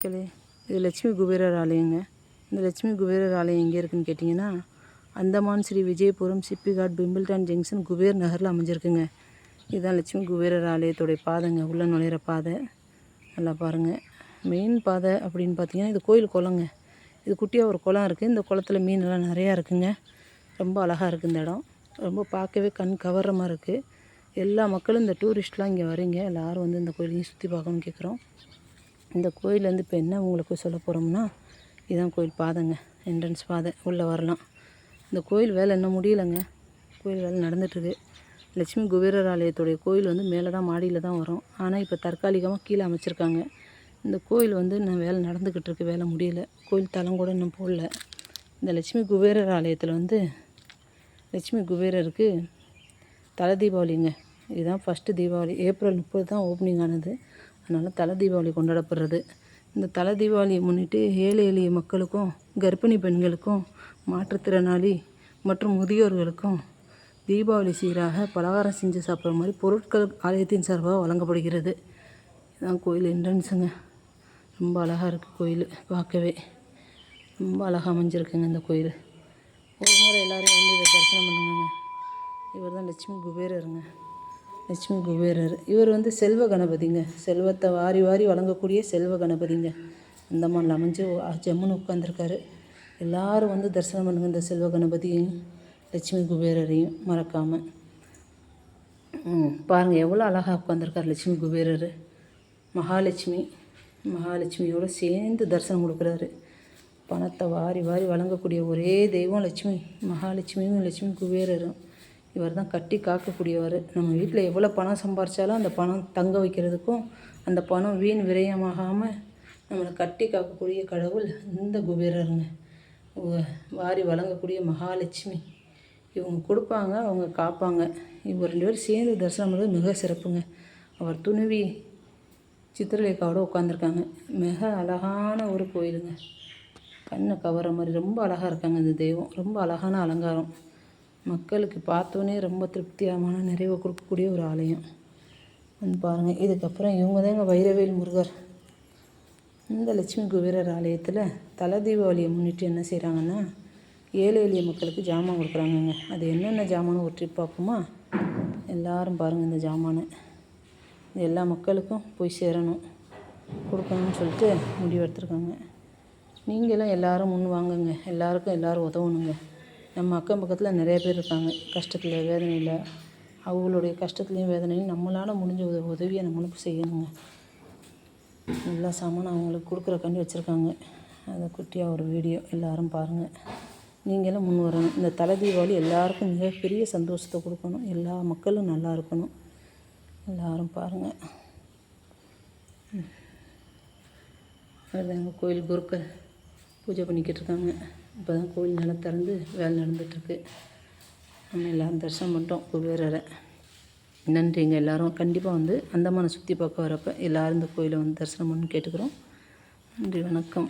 மக்களே, இது லட்சுமி குபேரர் ஆலயங்க. இந்த லட்சுமி குபேரர் ஆலயம் எங்கே இருக்குதுன்னு கேட்டிங்கன்னா, அந்தமான் ஸ்ரீ விஜயபுரம் சிப்பிகாட் பிம்பிள்டன் ஜங்ஷன் குபேர் நகரில் அமைஞ்சிருக்குங்க. இதுதான் லட்சுமி குபேரர் ஆலயத்தோடைய பாதைங்க, உள்ளே நுழையிற பாதை. நல்லா பாருங்கள். மெயின் பாதை அப்படின்னு பார்த்தீங்கன்னா, இது கோயில் குளங்க. இது குட்டியாக ஒரு குளம் இருக்குது. இந்த குளத்துல மீனெல்லாம் நிறையா இருக்குங்க. ரொம்ப அழகாக இருக்குது இந்த இடம். ரொம்ப பார்க்கவே கண் கவர்ற மாதிரி இருக்குது. எல்லா மக்களும் இந்த டூரிஸ்ட்லாம் இங்கே வரீங்க. எல்லோரும் வந்து இந்த கோயிலையும் சுற்றி பார்க்கணும்னு கேட்குறோம். இந்த கோயிலேருந்து இப்போ என்ன உங்களுக்கு சொல்ல போகிறோம்னா, இதுதான் கோயில் பாதைங்க, என்ட்ரன்ஸ் பாதை. உள்ளே வரலாம். இந்த கோயில் வேலை இன்னும் முடியலைங்க. கோயில் வேலை நடந்துகிட்ருக்கு. லட்சுமி குபேரர் ஆலயத்துடைய கோயில் வந்து மேலே தான் மாடியில் தான் வரும். ஆனால் இப்போ தற்காலிகமாக கீழே அமைச்சிருக்காங்க. இந்த கோயில் வந்து இன்னும் வேலை நடந்துக்கிட்டு இருக்குது, வேலை முடியலை. கோயில் தளம் கூட இன்னும் போடல. இந்த லட்சுமி குபேரர் ஆலயத்தில் வந்து லட்சுமி குபேரருக்கு தலை தீபாவளிங்க. இதுதான் ஃபஸ்ட்டு தீபாவளி. ஏப்ரல் 30 தான் ஓப்பனிங் ஆனது. அதனால் தலை தீபாவளி கொண்டாடப்படுறது. இந்த தலை தீபாவளியை முன்னிட்டு ஏழை எளிய மக்களுக்கும், கர்ப்பிணி பெண்களுக்கும், மாற்றுத்திறனாளி மற்றும் முதியோர்களுக்கும் தீபாவளி சீராக பலகாரம் செஞ்சு சாப்பிட்ற மாதிரி பொருட்கள் ஆலயத்தின் சார்பாக வழங்கப்படுகிறது. இதுதான் கோயில் என்ட்ரன்ஸுங்க. ரொம்ப அழகாக இருக்குது கோயில் பார்க்கவே. ரொம்ப அழகாக அமைஞ்சிருக்குங்க இந்த கோயில். ஒரு முறை எல்லோரும் வந்து இதை தரிசனம் பண்ணுங்க. இவர் தான் லட்சுமி குபேரருங்க. லட்சுமி குபேரர் இவர் வந்து செல்வ கணபதிங்க. செல்வத்தை வாரி வாரி வழங்கக்கூடிய செல்வ கணபதிங்க. அந்தமான்ல அமைஞ்சு ஜம்முன்னு உட்காந்துருக்காரு. எல்லோரும் வந்து தரிசனம் பண்ணுங்க இந்த செல்வ கணபதியையும் லட்சுமி குபேரரையும் மறக்காமல். பாருங்கள் எவ்வளோ அழகாக உட்காந்துருக்கார் லட்சுமி குபேரர். மகாலட்சுமியோடு சேர்ந்து தரிசனம் கொடுக்குறாரு. பணத்தை வாரி வாரி வழங்கக்கூடிய ஒரே தெய்வம் லட்சுமி மகாலட்சுமியும் லட்சுமி குபேரரும். இவர் தான் கட்டி காக்கக்கூடியவர். நம்ம வீட்டில் எவ்வளோ பணம் சம்பாரித்தாலும் அந்த பணம் தங்க வைக்கிறதுக்கும், அந்த பணம் வீண் விரயமாகாமல் நம்மளை கட்டி காக்கக்கூடிய கடவுள் இந்த குபேரருங்க. வாரி வழங்கக்கூடிய மகாலட்சுமி. இவங்க கொடுப்பாங்க, அவங்க காப்பாங்க. இவங்க 2 பேரும் சேர்ந்து தரிசனம் பண்ணுறது மிக சிறப்புங்க. அவர் துணுவி சித்திரலேகாவோடு உட்காந்துருக்காங்க. மிக அழகான ஒரு கோயிலுங்க. கண்ணை கவர மாதிரி ரொம்ப அழகாக இருக்காங்க இந்த தெய்வம். ரொம்ப அழகான அலங்காரம். மக்களுக்கு பார்த்தோன்னே ரொம்ப திருப்தியான நிறைவு கொடுக்கக்கூடிய ஒரு ஆலயம் வந்து பாருங்கள். இதுக்கப்புறம் இவங்க தாங்க வைரவேல் முருகர். இந்த லட்சுமி குபேரர் ஆலயத்தில் தலை தீபாவளியை முன்னிட்டு என்ன செய்கிறாங்கன்னா, ஏழை எளிய மக்களுக்கு ஜாமான் கொடுக்குறாங்கங்க. அது என்னென்ன ஜாமானும் ஒரு ட்ரிப் பார்ப்போமா? எல்லோரும் பாருங்கள். இந்த ஜாமானை எல்லா மக்களுக்கும் போய் சேரணும், கொடுக்கணும்னு சொல்லிட்டு முடிவு எடுத்துருக்காங்க. நீங்களும் எல்லோரும் முன் வாங்குங்க. எல்லாருக்கும் எல்லோரும் உதவணுங்க. நம்ம அக்கம் பக்கத்தில் நிறைய பேர் இருக்காங்க, கஷ்டத்தில் வேதனையில். அவங்களுடைய கஷ்டத்துலேயும் வேதனையும் நம்மளால் முடிஞ்ச உதவியை நம்மளுக்கு செய்யணுங்க. எல்லா சாமானும் அவங்களுக்கு கொடுக்குறக்காண்டி வச்சுருக்காங்க. அதை குட்டியாக ஒரு வீடியோ எல்லோரும் பாருங்கள். நீங்களும் முன் வரணும். இந்த தலை தீபாவளி எல்லாருக்கும் மிகப்பெரிய சந்தோஷத்தை கொடுக்கணும். எல்லா மக்களும் நல்லா இருக்கணும். எல்லோரும் பாருங்கள். அதுதாங்க கோயில் குருக்கள் பூஜை பண்ணிக்கிட்டு இருக்காங்க. இப்போ தான் கோயில் நல்லா திறந்து வேலை நடந்துகிட்ருக்கு. நம்ம எல்லோரும் தரிசனம் பண்ணிட்டோம் குபேரரை. நன்றிங்க. எல்லோரும் கண்டிப்பாக வந்து அந்தமானை சுற்றி பார்க்க வரப்போ எல்லோரும் இந்த கோயிலை வந்து தரிசனம் பண்ணி கேட்டுக்கிறோம். நன்றி, வணக்கம்.